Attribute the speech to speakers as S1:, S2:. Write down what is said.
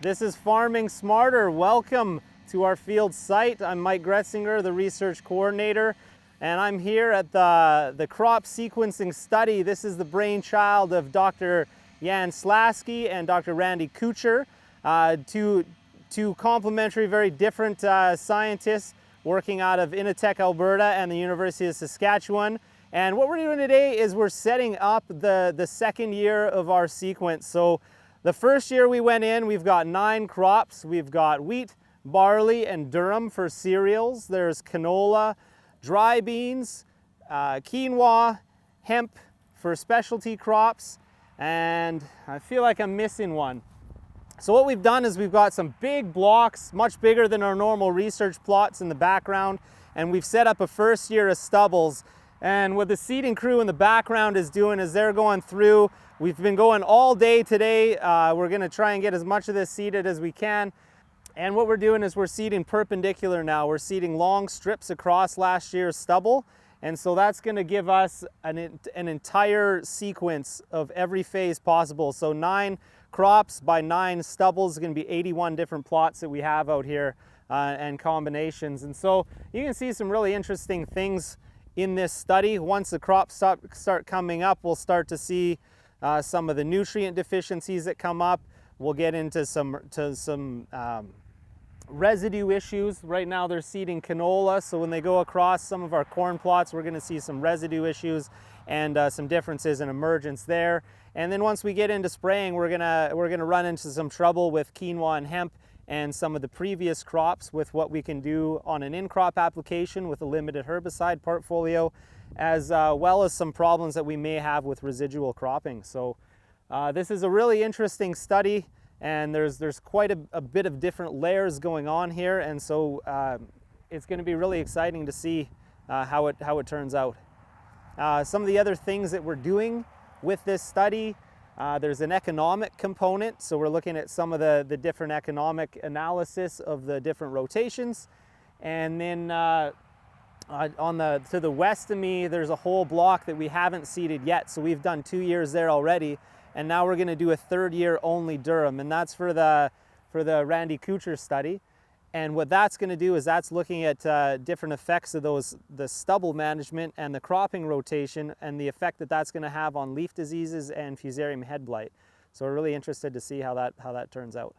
S1: This is Farming Smarter. Welcome to our field site. I'm Mike Gretzinger, the research coordinator, and I'm here at the crop sequencing study. This is the brainchild of Dr. Slaski and Dr. Rany Kutcher, two complementary, very different scientists working out of Innotech Alberta and the University of Saskatchewan. And what we're doing today is we're setting up the second year of our sequence. So the first year we went in, we've got 9 crops. We've got wheat, barley, and durum for cereals. There's canola, dry beans, quinoa, hemp for specialty crops, and I feel like I'm missing one. So what we've done is we've got some big blocks, much bigger than our normal research plots in the background, and we've set up a first year of stubbles. And what the seeding crew in the background is doing is they're going through. We've been going all day today. We're gonna try and get as much of this seeded as we can. And what we're doing is we're seeding perpendicular now. We're seeding long strips across last year's stubble. And so that's gonna give us an entire sequence of every phase possible. So 9 crops by 9 stubbles is gonna be 81 different plots that we have out here and combinations. And so you can see some really interesting things in this study. Once the crops start coming up, we'll start to see some of the nutrient deficiencies that come up. We'll get into some residue issues. Right now they're seeding canola, so when they go across some of our corn plots, we're going to see some residue issues and some differences in emergence there. And then once we get into spraying, we're gonna run into some trouble with quinoa and hemp and some of the previous crops with what we can do on an in-crop application with a limited herbicide portfolio, as well as some problems that we may have with residual cropping. So this is a really interesting study, and there's quite a bit of different layers going on here, and so it's going to be really exciting to see how it turns out. Some of the other things that we're doing with this study, there's an economic component, so we're looking at some of the different economic analysis of the different rotations. And then to the west of me, there's a whole block that we haven't seeded yet, so we've done 2 years there already, and now we're going to do a 3rd year only durum, and that's for the Rany Kutcher study. And what that's going to do is that's looking at different effects of the stubble management and the cropping rotation and the effect that that's going to have on leaf diseases and fusarium head blight. So we're really interested to see how that turns out.